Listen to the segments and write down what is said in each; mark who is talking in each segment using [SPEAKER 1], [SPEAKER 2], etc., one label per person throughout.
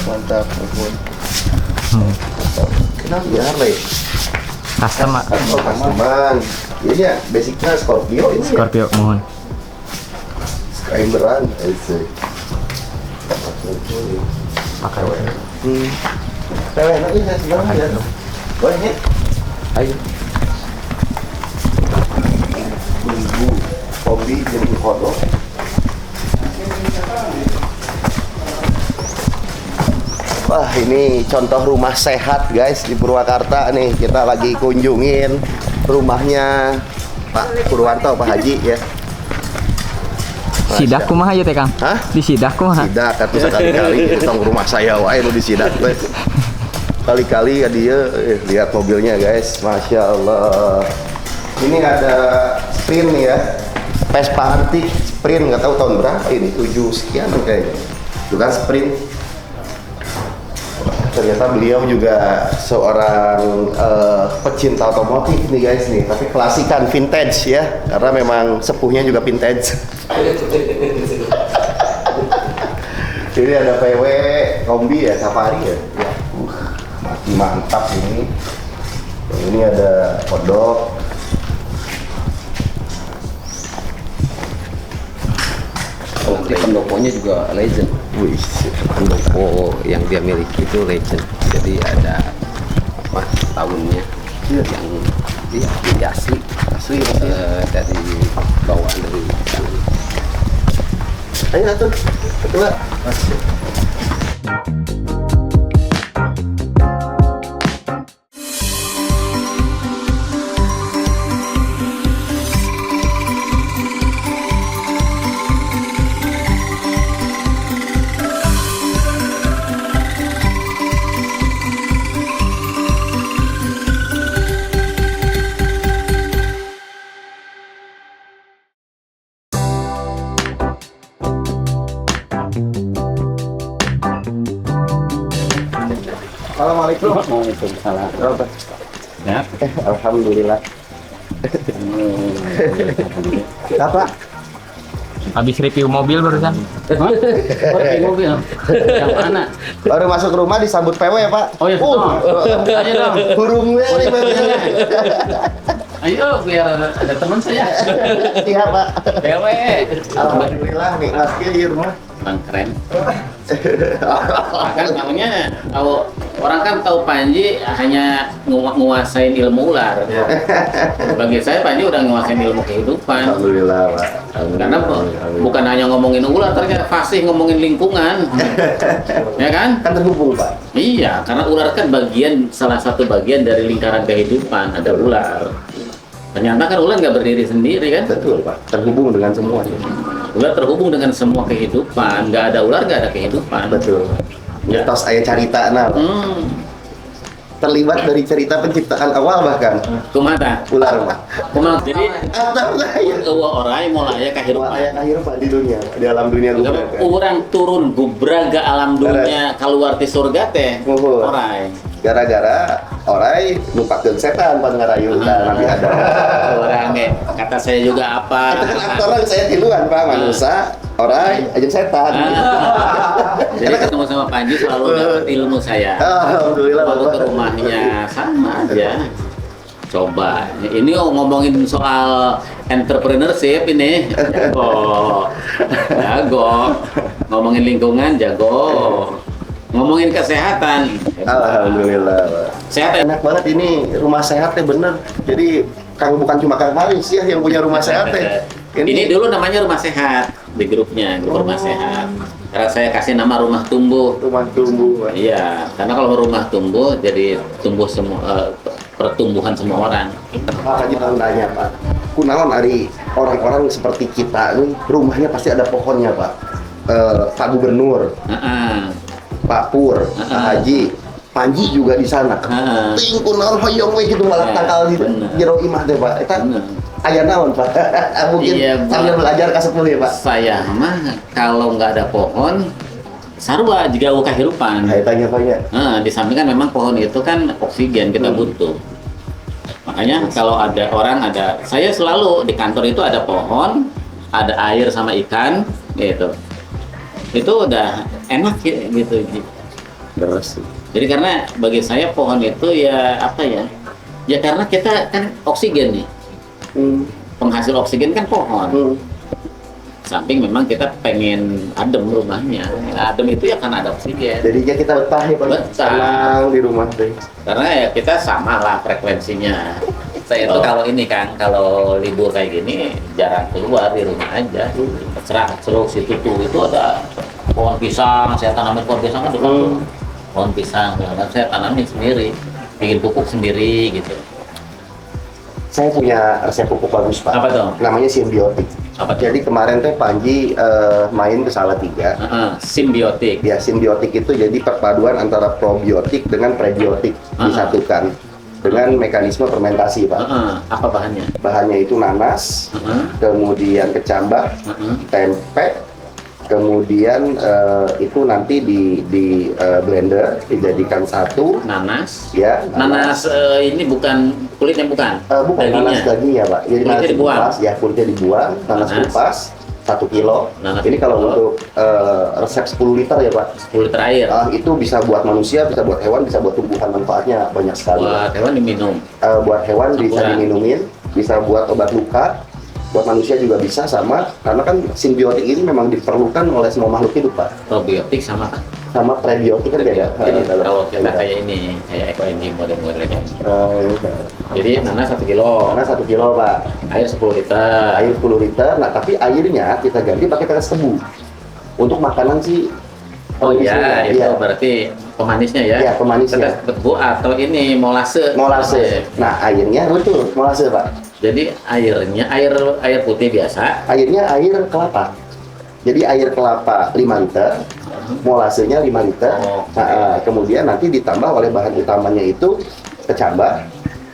[SPEAKER 1] Mantap. Kenapa ya Harley?
[SPEAKER 2] Custom, Mak.
[SPEAKER 1] Oh, customan. Ini ya basicnya Scorpio ini.
[SPEAKER 2] Scorpio, mohon.
[SPEAKER 1] Skyberan, itu.
[SPEAKER 2] Pakai.
[SPEAKER 1] Cewek enak ya, senang ya. Boleh ya? Ayo. Tunggu. Kombi jadi kodok. Wah, ini contoh rumah sehat guys di Purwakarta nih. Kita lagi kunjungin rumahnya Pak Purwanto, Pak Haji ya.
[SPEAKER 2] Sidak kumaha ya teh Kang?
[SPEAKER 1] Hah?
[SPEAKER 2] Di sidak kumaha?
[SPEAKER 1] Sidak kan sekali-kali di tong rumah saya wae nu disidak teh. Kali-kali ya dia lihat mobilnya guys, Masya Allah. Ini ada Sprint nih ya, Vespa antik Sprint, nggak tahu tahun berapa ini, 7 sekian kayaknya. Itu kan Sprint. Ternyata beliau juga seorang pecinta otomotif nih guys nih, tapi klasikan vintage ya, karena memang sepuhnya juga vintage. Jadi ada PW kombi ya, Safari ya. Masih mantap ini. Ini ada kodok.
[SPEAKER 3] Nanti pendoponya juga legend.
[SPEAKER 1] Wih,
[SPEAKER 3] Pendopo yang dia miliki itu legend. Jadi ada apa tahunnya
[SPEAKER 1] Iya.
[SPEAKER 3] yang dia asli dari bawaan dari sana.
[SPEAKER 1] ayo tuh, kedua. Assalamualaikum.
[SPEAKER 3] Waalaikumsalam. Ya.
[SPEAKER 1] Alhamdulillah. Apa?
[SPEAKER 2] Habis review mobil barusan.
[SPEAKER 3] Pakai mobil. Yang mana?
[SPEAKER 1] Baru masuk rumah disambut PW ya Pak?
[SPEAKER 3] Oh iya. Ayo dong.
[SPEAKER 1] Burungnya nih PW-nya.
[SPEAKER 3] Ayo biar ada teman saya.
[SPEAKER 1] Iya Pak.
[SPEAKER 3] Dewe.
[SPEAKER 1] Alhamdulillah nikmat di rumah.
[SPEAKER 3] Bang keren. Kan namanya tahu orang kan tahu Panji hanya nguasain ilmu ular. Bagi saya Panji udah nguasain ilmu kehidupan.
[SPEAKER 1] Alhamdulillah Pak.
[SPEAKER 3] Karena bukan hanya ngomongin ular, ternyata fasih ngomongin lingkungan. Ya kan?
[SPEAKER 1] Kan terhubung Pak.
[SPEAKER 3] Iya, karena ular kan salah satu bagian dari lingkaran kehidupan, ada ular. Ternyata kan ular nggak berdiri sendiri kan?
[SPEAKER 1] Betul Pak. Terhubung dengan semuanya.
[SPEAKER 3] Ular terhubung dengan semua kehidupan. Nggak ada ular, nggak ada kehidupan.
[SPEAKER 1] Betul.
[SPEAKER 3] Ya.
[SPEAKER 1] Mitos ayah carita nah. Terlibat dari cerita penciptaan awal bahkan.
[SPEAKER 3] Kumata.
[SPEAKER 1] Ular Pak.
[SPEAKER 3] Kumata. Jadi
[SPEAKER 1] Atau saya.
[SPEAKER 3] orang mulai kehidupan.
[SPEAKER 1] Ayah kehidupan di dunia, di alam dunia luar.
[SPEAKER 3] Orang turun gubra ke alam dunia keluar di surga teh.
[SPEAKER 1] Muhur.
[SPEAKER 3] Orai.
[SPEAKER 1] Gara-gara orai numpakeun setan pan ngarayu Nabi Adam.
[SPEAKER 3] Orang kata saya juga apa?
[SPEAKER 1] Itu kan aktoran saya tiluan Pak manusia, orai aja setan.
[SPEAKER 3] Jadi ketemu sama Panji selalu dapat ilmu saya.
[SPEAKER 1] Alhamdulillah
[SPEAKER 3] Waktu ke
[SPEAKER 1] Bapak.
[SPEAKER 3] rumahnya sama aja. Coba, ini ngomongin soal entrepreneurship ini, jago. Ngomongin lingkungan, jago. Ngomongin kesehatan.
[SPEAKER 1] Alhamdulillah Pak.
[SPEAKER 3] Sehat ya?
[SPEAKER 1] Enak banget ini rumah sehat ya bener. Jadi bukan cuma Kang Faris ya yang punya rumah sehat ya.
[SPEAKER 3] Ini dulu namanya rumah sehat di grupnya, grup rumah sehat. Karena saya kasih nama rumah tumbuh.
[SPEAKER 1] Rumah tumbuh Pak.
[SPEAKER 3] Iya, karena kalau rumah tumbuh jadi tumbuh semua pertumbuhan semua orang.
[SPEAKER 1] Pak Haji mau nanya Pak, kunaon ari orang-orang seperti kita nih rumahnya pasti ada pohonnya Pak. Pak Gubernur, Pak Pur, Pak Haji, Panji juga di sana. Ting kunaon hoyong we gitu malah tangkal di jero imah teh Pak. Eta aya naon Pak? Mungkin
[SPEAKER 3] Iya,
[SPEAKER 1] sambil belajar ka sepuluh ya Pak.
[SPEAKER 3] Saya mah kalau nggak ada pohon sarua juga kehidupan.
[SPEAKER 1] Saya tanya-tanya.
[SPEAKER 3] Di samping kan memang pohon itu kan oksigen kita butuh. Makanya kalau ada orang saya selalu di kantor itu ada pohon, ada air sama ikan gitu. Itu udah enak gitu.
[SPEAKER 1] Deres.
[SPEAKER 3] Jadi karena bagi saya pohon itu ya apa ya? Ya karena kita kan oksigen nih. Penghasil oksigen kan pohon. Samping memang kita pengen adem rumahnya. Adem itu ya karena ada oksigen.
[SPEAKER 1] Jadinya kita betah ya Pak.
[SPEAKER 3] Betah.
[SPEAKER 1] Senang di rumah deh.
[SPEAKER 3] Karena ya kita sama lah frekuensinya. Saya itu kalau ini kan, kalau libur kayak gini jarang keluar, di rumah aja. Ceruk situ tuh itu ada pohon pisang, saya tanamin pohon pisang kan dekat tuh. Pohon pisang, dan saya tanamin sendiri, bikin pupuk sendiri gitu.
[SPEAKER 1] Saya punya resep pupuk bagus Pak.
[SPEAKER 3] Apa tuh?
[SPEAKER 1] Namanya simbiotik.
[SPEAKER 3] Apa tuh?
[SPEAKER 1] Jadi kemarin teh Panji main ke Salatiga.
[SPEAKER 3] Simbiotik.
[SPEAKER 1] Ya, simbiotik itu jadi perpaduan antara probiotik dengan prebiotik disatukan dengan mekanisme fermentasi, Pak.
[SPEAKER 3] Apa bahannya?
[SPEAKER 1] Bahannya itu nanas, kemudian kecambah, tempe, kemudian itu nanti di blender dijadikan satu.
[SPEAKER 3] Nanas.
[SPEAKER 1] Ya.
[SPEAKER 3] Nanas ini bukan kulitnya bukan.
[SPEAKER 1] Bukan nanas dagingnya, Pak. Jadi
[SPEAKER 3] kulitnya
[SPEAKER 1] nanas
[SPEAKER 3] dibuang.
[SPEAKER 1] kupas, ya kulitnya dibuang, nanas kupas 1 kilo.
[SPEAKER 3] Nanas
[SPEAKER 1] Ini kalau
[SPEAKER 3] 1 kilo.
[SPEAKER 1] untuk resep 10 liter ya Pak.
[SPEAKER 3] 10 liter air.
[SPEAKER 1] Itu bisa buat manusia, bisa buat hewan, bisa buat tumbuhan, manfaatnya banyak sekali.
[SPEAKER 3] Buat hewan diminum.
[SPEAKER 1] Buat hewan bisa
[SPEAKER 3] Campuran.
[SPEAKER 1] diminumin, bisa buat obat luka, buat manusia juga bisa sama. Karena kan simbiotik ini memang diperlukan oleh semua makhluk hidup Pak.
[SPEAKER 3] Probiotik sama kan?
[SPEAKER 1] Sama prebiotik kan beda.
[SPEAKER 3] Jadi kalau kita
[SPEAKER 1] Beda.
[SPEAKER 3] kayak ini, kayak ekoenzim model-modelnya.
[SPEAKER 1] Iya.
[SPEAKER 3] Jadi nanas 1 kilo,
[SPEAKER 1] Karena 1 kilo Pak.
[SPEAKER 3] air 10 liter.
[SPEAKER 1] Air 10 liter, nah tapi airnya kita ganti pakai tetes tebu. Untuk makanan sih.
[SPEAKER 3] Oh iya, itu
[SPEAKER 1] iya.
[SPEAKER 3] berarti pemanisnya ya?
[SPEAKER 1] Iya, pemanisnya.
[SPEAKER 3] Tetes tebu atau ini molase.
[SPEAKER 1] Molase. Nah airnya betul molase Pak.
[SPEAKER 3] Jadi airnya air putih biasa.
[SPEAKER 1] Airnya air kelapa. Jadi air kelapa 5 liter, molasenya 5 liter.
[SPEAKER 3] Oke.
[SPEAKER 1] Nah, kemudian nanti ditambah oleh bahan utamanya itu kecambah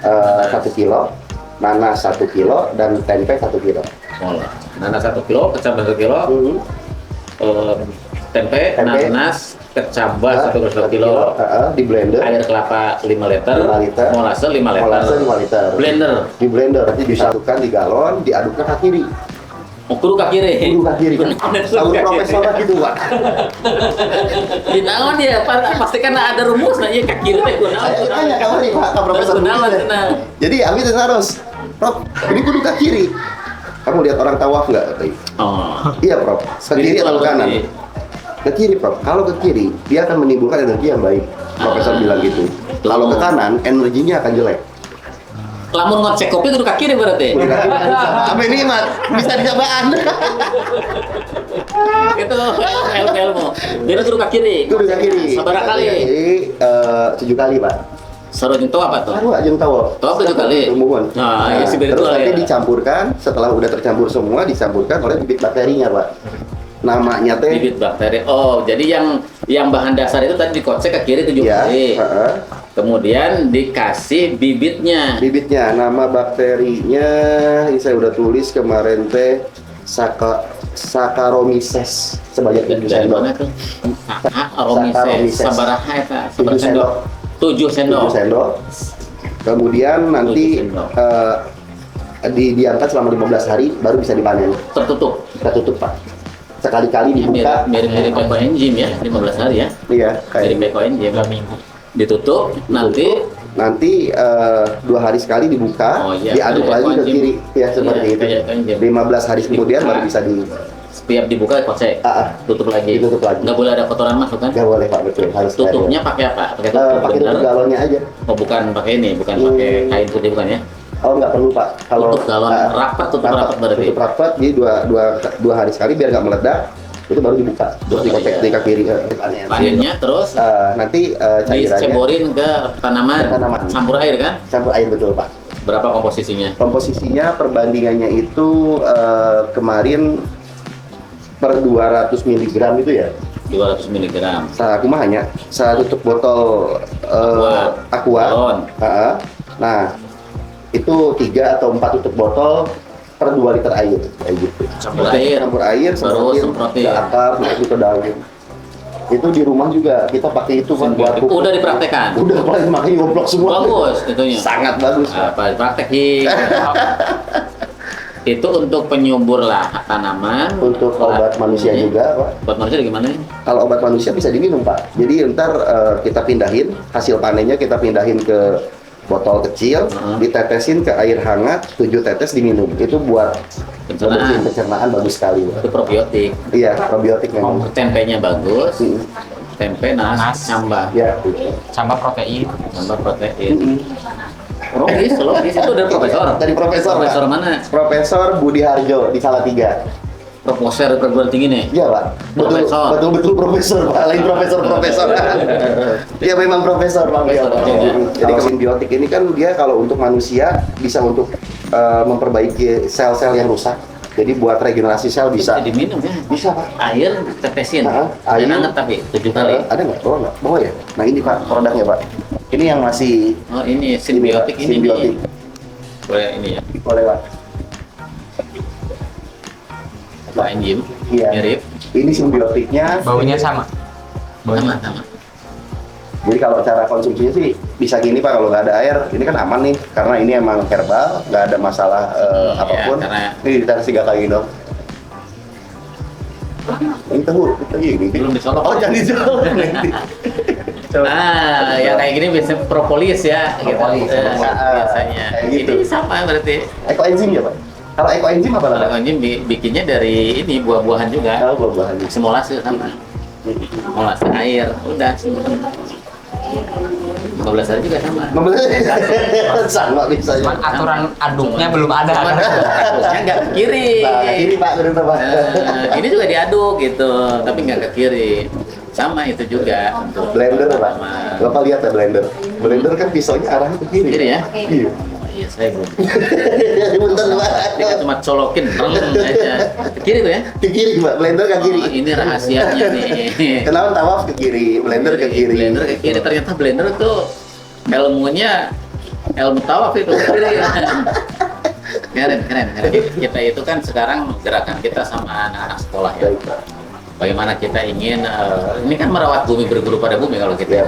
[SPEAKER 1] 1 kilo, nanas 1 kilo, dan tempe 1 kilo.
[SPEAKER 3] Nanas 1 kilo, kecambah 1 kilo, tempe, nanas, kecambah 1 kilo,
[SPEAKER 1] di blender.
[SPEAKER 3] air kelapa 5 liter,
[SPEAKER 1] 5 liter.
[SPEAKER 3] molase 5 liter,
[SPEAKER 1] Molase 5 liter.
[SPEAKER 3] blender,
[SPEAKER 1] Di blender nanti disatukan di galon, diaduk ke kaki kiri.
[SPEAKER 3] kudu ke kiri.
[SPEAKER 1] Kudu kaki kiri. Tahu profesor gitu Pak.
[SPEAKER 3] Di naon ya, pastikan ada rumus nah ya ke kiri teh kunaon.
[SPEAKER 1] Saya tanya kamu nih Pak, ke profesor.
[SPEAKER 3] Kunaon cenah.
[SPEAKER 1] Jadi Abi harus, Prof, ini kudu ke kiri. Kamu lihat orang tawaf nggak?
[SPEAKER 3] Oh.
[SPEAKER 1] Iya Prof, ke kiri atau ke kanan? Ke kiri Prof, kalau ke kiri dia akan menimbulkan energi yang baik. Profesor bilang gitu. Kalau ke kanan, energinya akan jelek.
[SPEAKER 3] Lamun ngecek kopi kudu ke kiri berarti.
[SPEAKER 1] Kudu ke kiri kan bisa. Apa ini Mat? Bisa dicobaan.
[SPEAKER 3] Itu ilmu. Jadi kudu ke kiri.
[SPEAKER 1] Kudu ke kiri.
[SPEAKER 3] Sabaraha kali?
[SPEAKER 1] Jadi 7 kali Pak.
[SPEAKER 3] Sarua jeung apa tuh?
[SPEAKER 1] Baru aja tahu.
[SPEAKER 3] Tahu 7 kali.
[SPEAKER 1] Tumbuhan.
[SPEAKER 3] Nah, ya
[SPEAKER 1] Terus
[SPEAKER 3] spiritual
[SPEAKER 1] nanti
[SPEAKER 3] ya.
[SPEAKER 1] dicampurkan, setelah udah tercampur semua, dicampurkan oleh bibit bakterinya Pak. Namanya teh
[SPEAKER 3] Bibit bakteri. Oh, jadi yang bahan dasar itu tadi dikocek ke kiri 7
[SPEAKER 1] ya,
[SPEAKER 3] kali. Kemudian dikasih bibitnya.
[SPEAKER 1] bibitnya, nama bakterinya ini saya udah tulis kemarin teh Saccharomyces sebanyak 7
[SPEAKER 3] Dari
[SPEAKER 1] sendok.
[SPEAKER 3] mana tuh? Aromises.
[SPEAKER 1] Saccharomyces.
[SPEAKER 3] Sabaraha eta?
[SPEAKER 1] 7 sendok.
[SPEAKER 3] 7 sendok.
[SPEAKER 1] 7 sendok. Kemudian nanti
[SPEAKER 3] 7 sendok.
[SPEAKER 1] didiamkan selama 15 hari baru bisa dipanen.
[SPEAKER 3] Tertutup.
[SPEAKER 1] Kita tutup Pak. Sekali-kali dibuka.
[SPEAKER 3] Mirip-mirip ekoenzim ya, 15 hari ya.
[SPEAKER 1] Iya, kayak
[SPEAKER 3] Mirip ekoenzim.
[SPEAKER 2] 2 minggu.
[SPEAKER 3] Ditutup, nanti
[SPEAKER 1] 2 hari sekali dibuka,
[SPEAKER 3] Oh, iya.
[SPEAKER 1] diaduk
[SPEAKER 3] Kayak
[SPEAKER 1] lagi ke
[SPEAKER 3] ekoenzim.
[SPEAKER 1] kiri, ya seperti
[SPEAKER 3] Iya,
[SPEAKER 1] itu.
[SPEAKER 3] kayak ekoenzim.
[SPEAKER 1] 15 hari kemudian
[SPEAKER 3] Dibuka.
[SPEAKER 1] baru bisa
[SPEAKER 3] setiap dibuka kocek. Tutup lagi.
[SPEAKER 1] Ditutup lagi.
[SPEAKER 3] Nggak boleh ada kotoran masuk kan?
[SPEAKER 1] nggak boleh Pak, betul, harus
[SPEAKER 3] Tutupnya pakai apa? Pakai
[SPEAKER 1] steril.
[SPEAKER 3] tutup
[SPEAKER 1] Pakai
[SPEAKER 3] bener?
[SPEAKER 1] tutup galonnya aja.
[SPEAKER 3] Oh, bukan pakai ini, bukan pakai kain putih bukan ya?
[SPEAKER 1] Oh nggak perlu Pak, kalau
[SPEAKER 3] Tutup galon rapat, tutup rapat berarti.
[SPEAKER 1] Tutup rapat, jadi dua hari sekali biar nggak meledak, itu baru dibuka, terus
[SPEAKER 3] Dua
[SPEAKER 1] dikocek
[SPEAKER 3] kali,
[SPEAKER 1] di
[SPEAKER 3] ya.
[SPEAKER 1] kaki kiri.
[SPEAKER 3] Panennya terus
[SPEAKER 1] Nanti cairannya
[SPEAKER 3] diceborin ke tanaman,
[SPEAKER 1] Ke tanaman.
[SPEAKER 3] campur air kan?
[SPEAKER 1] campur air betul Pak.
[SPEAKER 3] Berapa komposisinya?
[SPEAKER 1] Komposisinya perbandingannya itu kemarin per 200 mg itu ya.
[SPEAKER 3] 200 mg.
[SPEAKER 1] Aku mah hanya saya tutup botol aqua.
[SPEAKER 3] Galon.
[SPEAKER 1] Nah, itu 3 atau 4 tutup botol per 2 liter air kayak gitu.
[SPEAKER 3] Campur air.
[SPEAKER 1] Campur air,
[SPEAKER 3] Baru semprotin.
[SPEAKER 1] ke akar, masuk ke daun. Itu di rumah juga kita pakai itu Pak, buat pupuk.
[SPEAKER 3] Udah dipraktekan.
[SPEAKER 1] Udah paling makanya goblok semua.
[SPEAKER 3] Bagus itunya.
[SPEAKER 1] Sangat bagus. Pak.
[SPEAKER 3] Apa praktekin? Itu untuk penyubur lah tanaman.
[SPEAKER 1] Untuk obat manusia juga, Pak.
[SPEAKER 3] Obat manusia gimana?
[SPEAKER 1] Kalau obat manusia bisa diminum, Pak. Jadi ntar kita pindahin hasil panennya, kita pindahin ke botol kecil, ditetesin ke air hangat, 7 tetes diminum. Itu buat bersihin pencernaan bagus sekali, Pak.
[SPEAKER 3] Itu probiotik.
[SPEAKER 1] Iya, probiotik memang.
[SPEAKER 3] Tempenya bagus. Tempe, nas, camba.
[SPEAKER 1] Ya.
[SPEAKER 2] Tambah protein.
[SPEAKER 3] Camba protein. Logis itu dari profesor.
[SPEAKER 1] Dari profesor.
[SPEAKER 3] Profesor
[SPEAKER 1] Pak.
[SPEAKER 3] mana?
[SPEAKER 1] Profesor Budi Harjo di Salatiga.
[SPEAKER 3] Profesor perguruan tinggi nih.
[SPEAKER 1] Iya, Pak.
[SPEAKER 3] Profesor.
[SPEAKER 1] Betul profesor, Pak. Lain profesor. Iya, memang profesor, Pak.
[SPEAKER 3] Profesor, ya.
[SPEAKER 1] Jadi simbiotik ini kan dia kalau untuk manusia bisa untuk memperbaiki sel-sel yang rusak. Jadi buat regenerasi sel bisa.
[SPEAKER 3] Bisa diminum ya.
[SPEAKER 1] Bisa, Pak.
[SPEAKER 3] Air tetesin.
[SPEAKER 1] Air.
[SPEAKER 3] Dan anget tapi 7 kali.
[SPEAKER 1] Ada nggak? Bawa nggak? Bawa ya? Nah ini, Pak, produknya, Pak. Ini yang masih
[SPEAKER 3] Oh, ini simbiotik ini.
[SPEAKER 1] simbiotik.
[SPEAKER 3] Boleh ini ya.
[SPEAKER 1] Boleh, Pak.
[SPEAKER 3] Pak enzim.
[SPEAKER 1] Iya.
[SPEAKER 3] Mirip.
[SPEAKER 1] Ini simbiotiknya.
[SPEAKER 2] Baunya sama. Baunya.
[SPEAKER 3] Sama.
[SPEAKER 1] Jadi kalau cara konsumsinya sih bisa gini, Pak, kalau nggak ada air, ini kan aman nih, karena ini emang herbal, nggak ada masalah apapun.
[SPEAKER 3] karena-
[SPEAKER 1] Ini ditaruh 3 kali dong. Ini tahu, ini.
[SPEAKER 3] Belum dicolok.
[SPEAKER 1] Oh, jangan dicolok.
[SPEAKER 3] Ah, yang kayak gini biasanya propolis ya,
[SPEAKER 1] Propolis,
[SPEAKER 3] gitu. Biasanya.
[SPEAKER 1] kayak gitu.
[SPEAKER 3] Ini sama berarti.
[SPEAKER 1] Ekoenzim ya, Pak? Kalau ekoenzim apa
[SPEAKER 3] Kalau
[SPEAKER 1] namanya?
[SPEAKER 3] enzim bikinnya dari ini buah-buahan juga.
[SPEAKER 1] Kalau buah-buahan.
[SPEAKER 3] Simulasi sama. Simulasi air, udah. 15 hari juga sama.
[SPEAKER 1] Sama bisa ya.
[SPEAKER 2] Cuman aturan aduknya belum ada.
[SPEAKER 3] Cuman harusnya nggak ke kiri.
[SPEAKER 1] Nah, ini, Pak, bener, Pak.
[SPEAKER 3] Ini juga diaduk gitu, tapi nggak ke kiri. Sama itu juga untuk
[SPEAKER 1] Blender, Pak.
[SPEAKER 3] sama.
[SPEAKER 1] Bapak lihat ya blender. Blender kan pisaunya arahnya ke kiri.
[SPEAKER 3] Kiri ya?
[SPEAKER 1] Iya.
[SPEAKER 3] Oh, iya, saya belum.
[SPEAKER 1] Bentar, Pak.
[SPEAKER 3] Dia kan cuma colokin, aja. Ke kiri tuh ya?
[SPEAKER 1] Ke kiri, Pak. Blender ke kiri.
[SPEAKER 3] Oh, ini rahasianya nih.
[SPEAKER 1] Kenapa tawaf ke kiri, blender ke kiri?
[SPEAKER 3] Blender ke kiri. Ternyata blender tuh ilmunya ilmu tawaf itu. Keren. Kita itu kan sekarang gerakan kita sama anak-anak sekolah ya.
[SPEAKER 1] Baik, Pak.
[SPEAKER 3] Bagaimana kita ingin, ini kan merawat bumi, berguru pada bumi kalau kita.
[SPEAKER 1] Ya.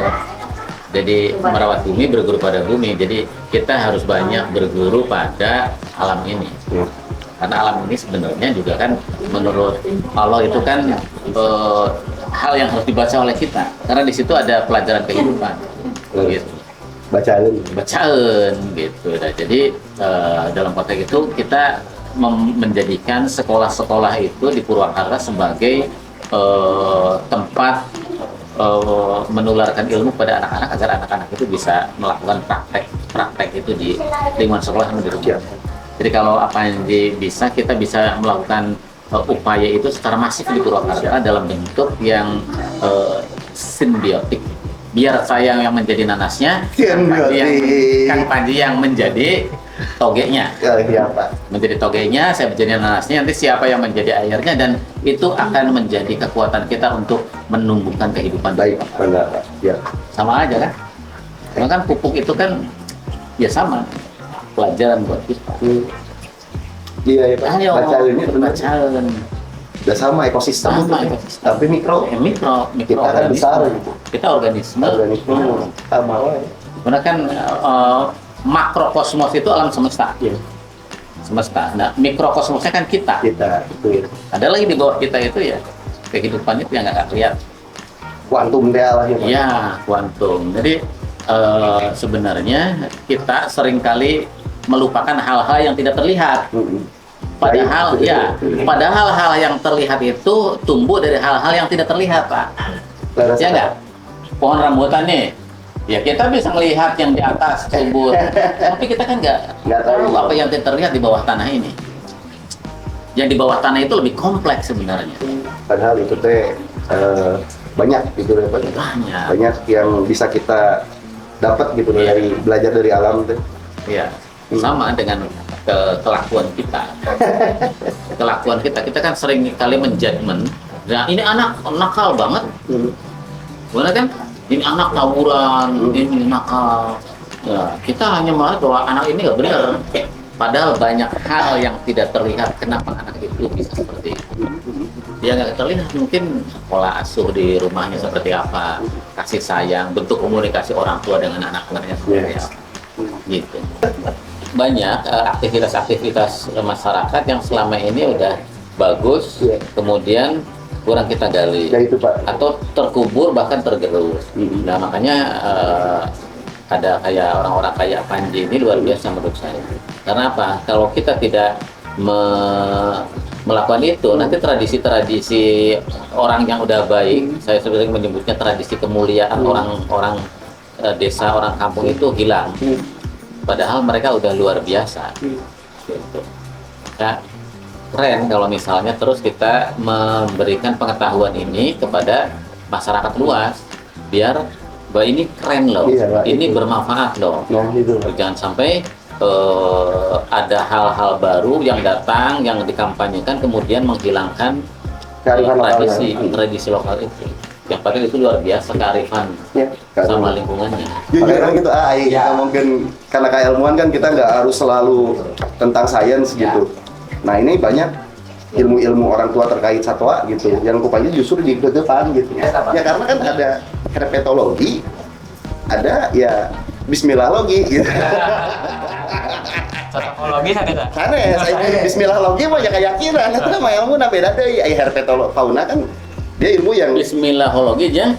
[SPEAKER 3] Jadi merawat bumi, berguru pada bumi. Jadi kita harus banyak berguru pada alam ini.
[SPEAKER 1] Ya.
[SPEAKER 3] Karena alam ini sebenarnya juga kan menurut Allah itu kan hal yang harus dibaca oleh kita. Karena di situ ada pelajaran kehidupan. Gitu.
[SPEAKER 1] Bacaan.
[SPEAKER 3] Bacaan gitu. Nah, jadi dalam konteks itu kita menjadikan sekolah-sekolah itu di Purwakarta sebagai tempat menularkan ilmu pada anak-anak agar anak-anak itu bisa melakukan praktek itu di lingkungan sekolah dan di rumah. Jadi kalau apa yang bisa kita bisa melakukan upaya itu secara masif di Purwakarta dalam bentuk yang simbiotik. Biar saya yang menjadi nanasnya, Kang Panji yang menjadi togenya.
[SPEAKER 1] Ya, Pak.
[SPEAKER 3] Menjadi togenya, saya menjadi nanasnya, nanti siapa yang menjadi airnya, dan itu akan menjadi kekuatan kita untuk menumbuhkan kehidupan.
[SPEAKER 1] Baik, benar, Pak. Ya.
[SPEAKER 3] Sama aja kan? Karena kan pupuk itu kan ya sama, pelajaran buat kita.
[SPEAKER 1] Iya, ya, Pak.
[SPEAKER 3] Ayo,
[SPEAKER 1] Bacaan ini benar.
[SPEAKER 3] bacaan.
[SPEAKER 1] Udah sama ekosistem.
[SPEAKER 3] Sama
[SPEAKER 1] itu.
[SPEAKER 3] ekosistem.
[SPEAKER 1] Tapi mikro.
[SPEAKER 3] Mikro
[SPEAKER 1] Kita kan besar gitu.
[SPEAKER 3] Kita organisme.
[SPEAKER 1] Sama lah.
[SPEAKER 3] Karena kan makrokosmos itu alam semesta.
[SPEAKER 1] Iya.
[SPEAKER 3] Semesta. Nah, mikrokosmosnya kan kita.
[SPEAKER 1] Kita itu.
[SPEAKER 3] Ada lagi di bawah kita itu ya kehidupan itu yang nggak kelihatan.
[SPEAKER 1] Kuantum dia lah ya, Pak.
[SPEAKER 3] Iya, kuantum. Jadi sebenarnya kita seringkali melupakan hal-hal yang tidak terlihat. Padahal
[SPEAKER 1] Baik.
[SPEAKER 3] ya, padahal hal yang terlihat itu tumbuh dari hal-hal yang tidak terlihat, Pak.
[SPEAKER 1] Laras,
[SPEAKER 3] Ya nggak? Pohon rambutan nih, ya kita bisa melihat yang di atas tumbuh, tapi kita kan nggak tahu apa yang terlihat di bawah tanah ini. Yang di bawah tanah itu lebih kompleks sebenarnya.
[SPEAKER 1] Padahal itu teh banyak gitu ya, Pak. Banyak yang bisa kita dapat gitu
[SPEAKER 3] Iya.
[SPEAKER 1] dari belajar dari alam teh.
[SPEAKER 3] Ya, sama dengan kelakuan kita. Kelakuan kita kan sering kali menjudgment. Nah, ini anak nakal banget. Benar kan? Ini anak tawuran, ini nakal. Ya, kita hanya melihat bahwa anak ini nggak benar. Padahal banyak hal yang tidak terlihat kenapa anak itu bisa seperti itu. Dia nggak terlihat, mungkin pola asuh di rumahnya seperti apa, kasih sayang, bentuk komunikasi orang tua dengan anak-anaknya seperti apa. Gitu. banyak aktivitas-aktivitas masyarakat yang selama ini udah bagus, kemudian kurang kita gali,
[SPEAKER 1] Ya itu Pak.
[SPEAKER 3] atau terkubur bahkan tergerus. Nah makanya ada kayak orang-orang kayak Panji ini luar biasa menurut saya. Karena apa? Kalau kita tidak melakukan itu, nanti tradisi-tradisi orang yang udah baik, saya sering menyebutnya tradisi kemuliaan orang-orang desa, orang kampung itu hilang. Padahal mereka udah luar biasa. Gitu. Ya, keren kalau misalnya terus kita memberikan pengetahuan ini kepada masyarakat luas, biar bahwa ini keren loh,
[SPEAKER 1] Iya, Pak,
[SPEAKER 3] ini
[SPEAKER 1] itu.
[SPEAKER 3] bermanfaat loh.
[SPEAKER 1] Nah itu.
[SPEAKER 3] Jangan sampai ada hal-hal baru yang datang yang dikampanyekan kemudian menghilangkan
[SPEAKER 1] Kearifan lokal,
[SPEAKER 3] tradisi lokal itu. Yang padahal itu luar biasa kearifan
[SPEAKER 1] Ya,
[SPEAKER 3] sama lingkungannya.
[SPEAKER 1] Jujur kan gitu, kita mungkin karena keilmuan kan kita nggak harus selalu tentang sains gitu. Nah ini banyak ilmu-ilmu orang tua terkait satwa gitu, yang rupanya justru di depan gitu. Ya karena kan ada herpetologi, ada ya bismillahlogi gitu.
[SPEAKER 2] Cocokologi ada tak?
[SPEAKER 1] Karena ya saya bismillahlogi mah ya keyakinan, itu mah ilmu na beda deh. Herpetologi fauna kan dia ilmu yang
[SPEAKER 3] Bismillahologi aja,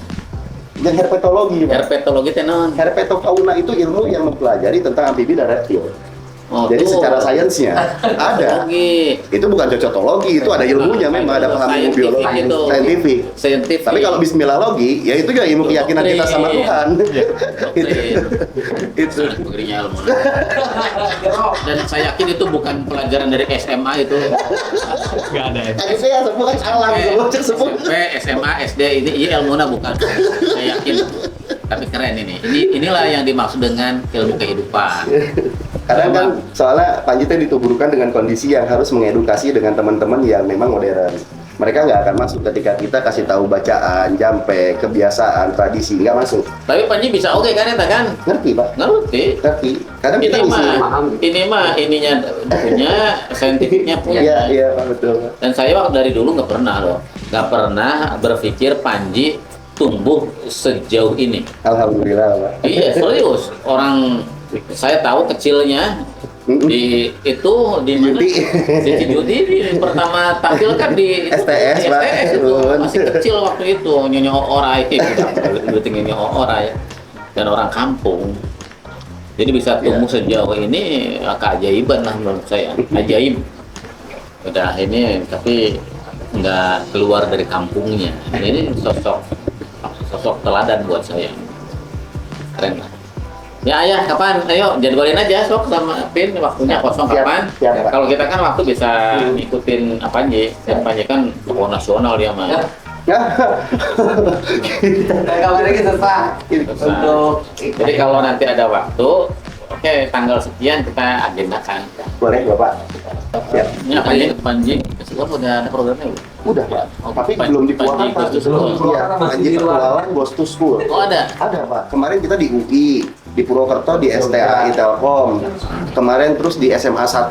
[SPEAKER 1] herpetologi, Pak.
[SPEAKER 3] herpetologi tenon.
[SPEAKER 1] Herpetofauna itu ilmu yang mempelajari tentang amfibi dan reptil.
[SPEAKER 3] Oh,
[SPEAKER 1] Jadi
[SPEAKER 3] tuh.
[SPEAKER 1] secara sainsnya ada.
[SPEAKER 3] Herpetologi.
[SPEAKER 1] Itu bukan cocokologi, itu ada ilmunya memang, ada paham ilmu biologi, saintifik.
[SPEAKER 3] Saintifik.
[SPEAKER 1] Tapi kalau bismillahlogi, ya itu juga ilmu keyakinan kita sama Tuhan. Itu.
[SPEAKER 3] Begerinya ilmu. Dan saya yakin itu bukan pelajaran dari SMA itu.
[SPEAKER 2] Nggak ada ya.
[SPEAKER 1] Tadi saya sebut kan alam sebut.
[SPEAKER 3] SMP, SMA, SD ini iya ilmunya bukan. Saya yakin. Tapi keren ini. Inilah yang dimaksud dengan ilmu kehidupan.
[SPEAKER 1] Kadang kan soalnya Panji teh dituburkan dengan kondisi yang harus mengedukasi dengan teman-teman yang memang modern. Mereka nggak akan masuk ketika kita kasih tahu bacaan, jampe, kebiasaan, tradisi, nggak masuk.
[SPEAKER 3] Tapi Panji bisa oke kan ya kan?
[SPEAKER 1] Ngerti Pak?
[SPEAKER 3] Ngerti.
[SPEAKER 1] Ngerti. Kadang kita
[SPEAKER 3] Ini mah ininya punya, saintifiknya punya.
[SPEAKER 1] Iya, iya Pak, betul.
[SPEAKER 3] Dan saya waktu dari dulu nggak pernah loh, nggak pernah berpikir Panji tumbuh sejauh ini.
[SPEAKER 1] Alhamdulillah Pak.
[SPEAKER 3] Iya serius, orang saya tahu kecilnya di itu di mana?
[SPEAKER 1] Judi.
[SPEAKER 3] Di Judi pertama tampil kan di
[SPEAKER 1] STS,
[SPEAKER 3] di
[SPEAKER 1] Pak.
[SPEAKER 3] STS itu masih kecil waktu itu nyonya orai berarti nyonya orai dan orang kampung. Jadi bisa tumbuh sejauh ini keajaiban lah menurut saya, ajaib. Udah ini tapi nggak keluar dari kampungnya. Ini sosok teladan buat saya. Keren lah. Ya ayah, kapan? Ayo jadwalin aja sok sama Pin waktunya kosong
[SPEAKER 1] Siap,
[SPEAKER 3] kapan?
[SPEAKER 1] siap, Pak.
[SPEAKER 3] Kalau kita kan waktu bisa ngikutin apa aja, Panji kan tokoh nasional dia mah.
[SPEAKER 2] Kabarnya kita Pak untuk
[SPEAKER 3] Jadi kalau nanti ada waktu, oke tanggal sekian kita agendakan.
[SPEAKER 1] Boleh Bapak. Siap.
[SPEAKER 3] Ini Panji, sekarang udah ada programnya belum?
[SPEAKER 1] Udah Pak.
[SPEAKER 3] Oh,
[SPEAKER 1] Tapi
[SPEAKER 3] Panji-
[SPEAKER 1] belum dikeluarkan
[SPEAKER 3] Panji
[SPEAKER 1] Pak.
[SPEAKER 3] Goes to School.
[SPEAKER 1] Iya, Panji Petualang Goes to School.
[SPEAKER 3] Oh ada.
[SPEAKER 1] Ada Pak. Kemarin kita di UI, di Purwokerto di STAI Telkom. Kemarin terus di SMA 1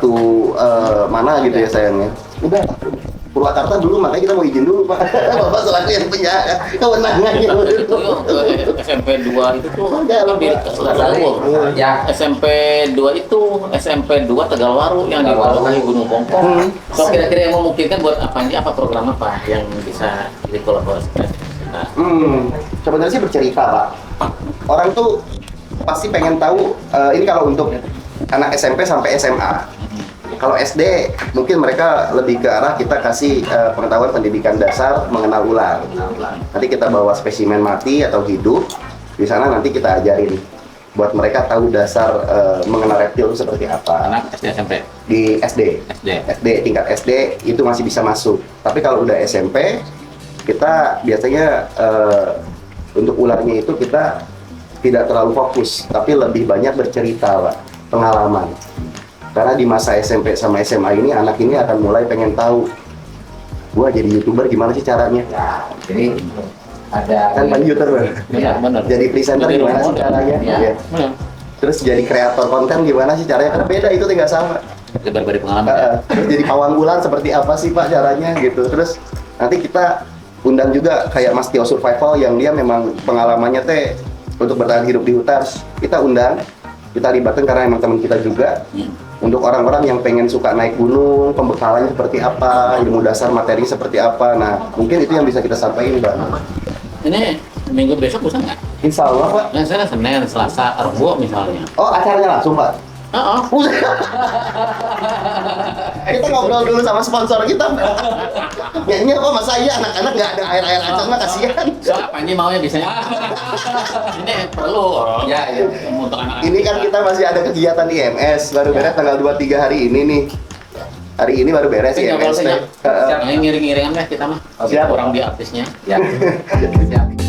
[SPEAKER 1] mana gitu ya sayangnya. Udah. Purwakarta dulu makanya kita mau izin dulu Pak. Bapak selaku yang punya kewenangan.
[SPEAKER 3] Itu yuk, ke SMP 2 itu tuh
[SPEAKER 1] Enggak,
[SPEAKER 3] di
[SPEAKER 1] Pak.
[SPEAKER 3] Tegalwaru.
[SPEAKER 2] ya
[SPEAKER 3] SMP 2 itu SMP 2 Tegalwaru yang di bawah Gunung Pongpong. So kira-kira yang memungkinkan buat apa program apa yang bisa dikolaborasikan? Nah,
[SPEAKER 1] Sebenarnya sih bercerita Pak. Orang tuh pasti pengen tahu ini kalau untuk anak SMP sampai SMA. Kalau SD mungkin mereka lebih ke arah kita kasih pengetahuan pendidikan dasar mengenal ular. Nanti kita bawa spesimen mati atau hidup. Di sana nanti kita ajarin buat mereka tahu dasar mengenal reptil itu seperti apa.
[SPEAKER 3] anak SD SMP,
[SPEAKER 1] Di SD.
[SPEAKER 3] SD.
[SPEAKER 1] Tingkat SD itu masih bisa masuk. Tapi kalau udah SMP kita biasanya untuk ularnya itu kita tidak terlalu fokus, tapi lebih banyak bercerita, Pak, pengalaman. Karena di masa SMP sama SMA ini anak ini akan mulai pengen tahu, gua jadi YouTuber gimana sih caranya?
[SPEAKER 2] jadi ada
[SPEAKER 1] Kan YouTuber,
[SPEAKER 3] Benar.
[SPEAKER 1] jadi presenter
[SPEAKER 3] Jadi
[SPEAKER 1] gimana sih
[SPEAKER 3] model.
[SPEAKER 1] caranya?
[SPEAKER 2] Ya.
[SPEAKER 1] Iya. Terus jadi kreator konten gimana sih caranya? Karena beda, itu tinggal sama.
[SPEAKER 3] Berbeda pengalaman. Ya?
[SPEAKER 1] Terus jadi pawang ular seperti apa sih Pak caranya gitu. Terus nanti kita undang juga kayak Mas Tio Survival yang dia memang pengalamannya teh untuk bertahan hidup di hutan. Kita undang kita libatkan karena emang teman kita juga. Untuk orang-orang yang pengen suka naik gunung, pembekalannya seperti apa, ilmu dasar materinya seperti apa. Nah, mungkin itu yang bisa kita sampaikan, Pak.
[SPEAKER 3] Ini minggu besok bisa nggak?
[SPEAKER 1] Insya Allah, Pak.
[SPEAKER 3] Nah, saya Senin, Selasa, Rabu misalnya.
[SPEAKER 1] Oh, acaranya langsung, Pak?
[SPEAKER 3] Oh,
[SPEAKER 1] Kita ngobrol dulu sama sponsor kita. Kayaknya kok masa iya anak-anak nggak ada air-air acan mah kasihan.
[SPEAKER 3] Soalnya Panji maunya biasanya. Ini perlu.
[SPEAKER 2] Ya, ya.
[SPEAKER 3] Untuk anak-anak.
[SPEAKER 1] Ini kan kita masih ada kegiatan IMS, baru beres tanggal 23 hari ini nih. Hari ini baru beres IMS.
[SPEAKER 3] Yang ngiring-ngiringan deh kita mah.
[SPEAKER 1] Siap.
[SPEAKER 3] Orang di artisnya.
[SPEAKER 2] Ya. Siap.